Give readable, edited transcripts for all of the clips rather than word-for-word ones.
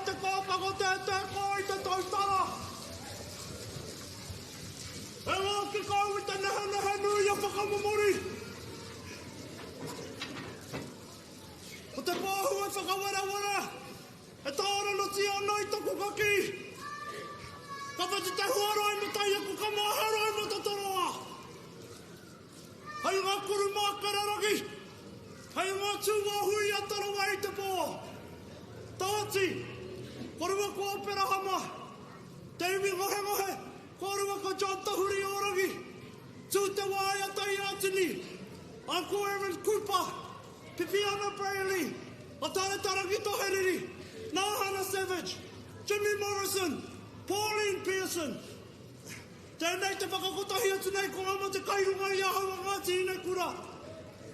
te kōpako te ko i te tautara. E ngā ki kau i te nehe nui a whakamomori. O te pāhu e whakawara, e tāra no ti ana i toku kaki. Ka pati te huarai mo tai aku ka maharai mo te toroa. Hei ngā kuru mākararaki, hei ngā tūngā hui a tarawa i te pō. Tāti, korua ko opera hama, te iwi ngohe, korua ko John Tahuri Oragi, tū te wai a tai atini, Uncle Aaron Cooper, Pipiana Bailey, a tare taraki toheriri, Nahana Savage, Jimmy Morrison, Pauline Pearson. Tēnei te whakakotahi atu nei ko ama te kairunga i ahau a Ngāti Ine Kura.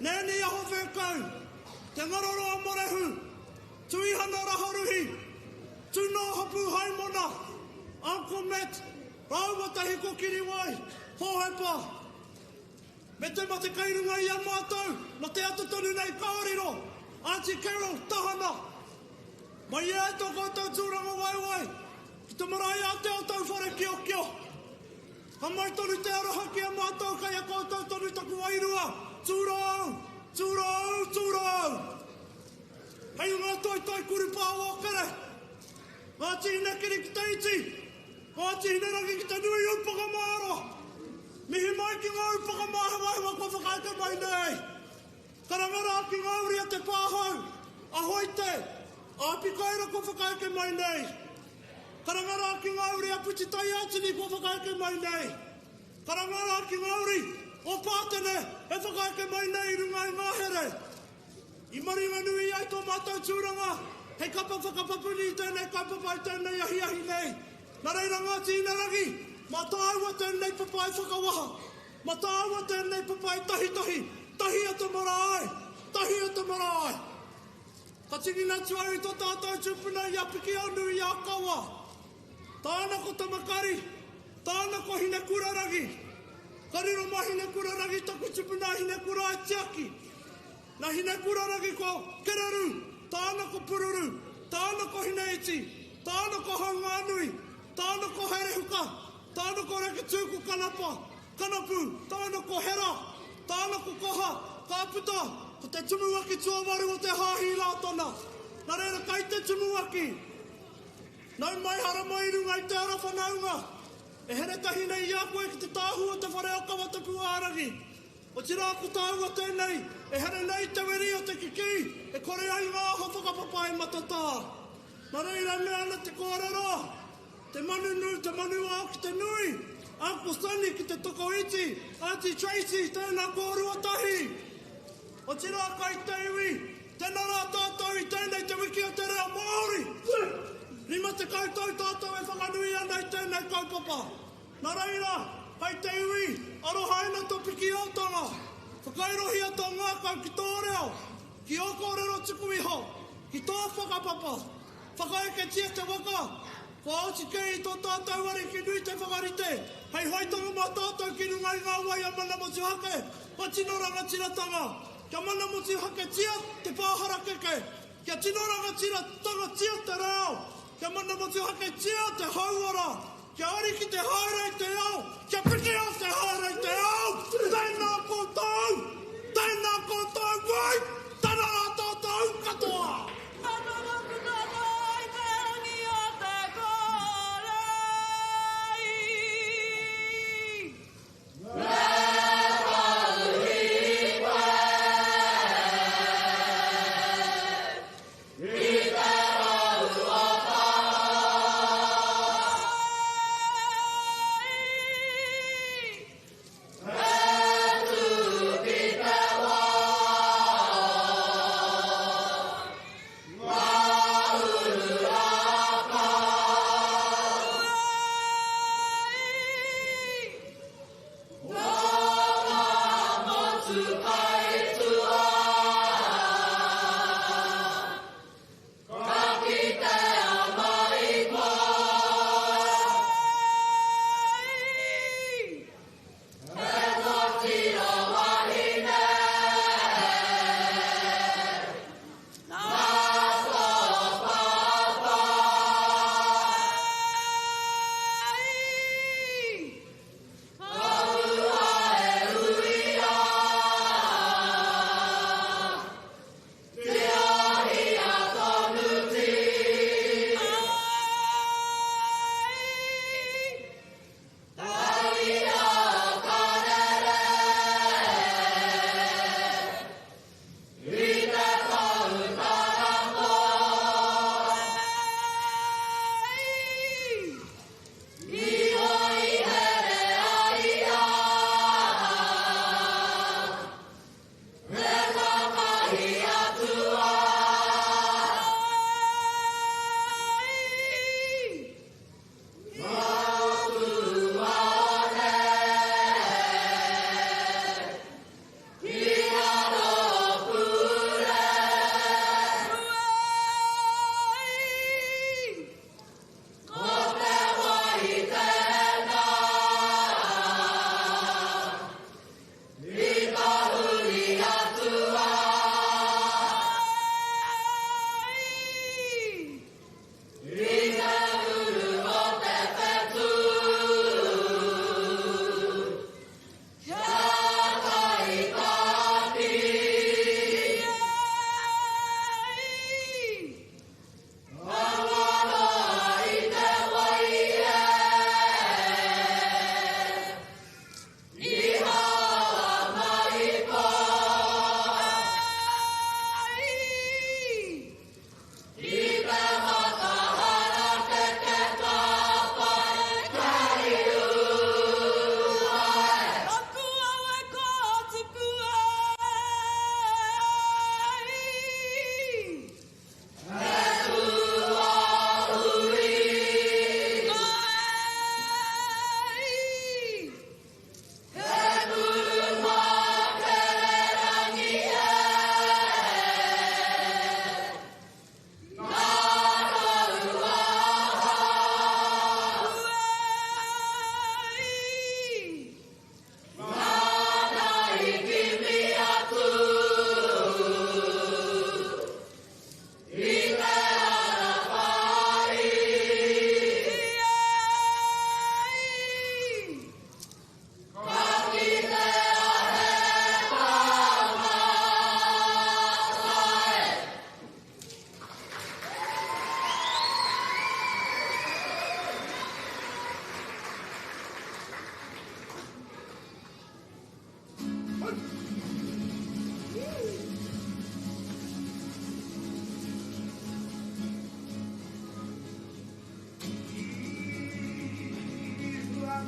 Nēni aho whēkau, te ngaroro a morehu, tui hana raharuhi, tu no hapu haimona, Uncle Matt, rāua tahi ko kiri wai, hōhepa. Me te mate kairunga i a mātou, no te atu tonu nei kaoriro, Auntie Carol, tahana. Mai e tō koutou tūranga waiwai, ki te marahi a te o tau whare kio. Ha mai tonu te araha ki a mātou kai a koutou tonu taku wairua. Tūrau. Hei ngā toi kuru pā wakare. Ngāti hine kiri ki te iti. Ngāti hine rangi ki te nui upaka māra. Mihi mai ki ngā upaka māra waiwa ko whakaika mai nei. Karangara ki ngā uri a te pāhau. Ahoite. Api kaira ko whakaike mai nei. Karangara ki ngā uri a puti tai atini ko whakaike mai nei. Karangara ki ngā uri o pātene e whakaike mai nei runga i ngā here. I maringa nui ai tō mātou tūranga. Hei kapa whakapapuni i tēnei kapapai tēnei ahi nei. Nā reira Ngāti Ine Rangi, mā tāua tēnei papai whakawaha. Mā tāua tēnei papai tahi. Tahi ata marae. Ka tingi nā tuau i tō tātou tūpuna i apiki au nui i a kawa. Tāna ko tamakari, tāna ko hine kurarangi. Kariro ma hine kurarangi taku tupuna hine kura e tiaki. Na hine kurarangi ko kereru, tāna ko pururu, tāna ko hine iti, tāna ko haunganui, tāna ko herehuka, tāna ko reketūku kanapu, tāna ko hera, tāna ko koha, kāputa, ko te tumuaki tuamaru o te hāhi rātona. Nā reira kai te tumuaki. Nau mai hara mai runga i te ara whanaunga. E here tahi nei i a koe ki te tāhua te whare o kawa te puārangi. O tira ko tāua tēnei, e here nei te weri o te kiki, e kore ai ngā ho whakapapai matatā. Nā reira mea ana te kōrero, te manu au ki te nui, Uncle Sonny ki te toko iti, Auntie Tracy, tēnā kōrua tahi. O tira kai te iwi, tēnā rā tātou i tēnei te wiki o te reo Māori. Rima te koutou tātou e whakanui ana i tēnei kaupapa. Nā reira, kai te iwi, arohaina tō piki otanga. Whakairohia tō ngā kau ki tō reo, ki o kōrero tuku iho, ki tō whakapapa. Whakaeke tia te waka, whaoti kei tō tātou wari ki nui te whakarite. Hei haitanga mā tātou ki runga i ngā wai a mana motu hake, pa tinoranga tiratanga. Kia mana motu hake tia te pāhara keke, kia tinoranga tiratanga tia te reo. Kia mana motu hake tia te hauara, kia ari ki te haerei te ao, kia piki au te haerei te ao. Tēnā koutou wai, tēnā rā tātou katoa. Hey!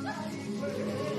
Thank you.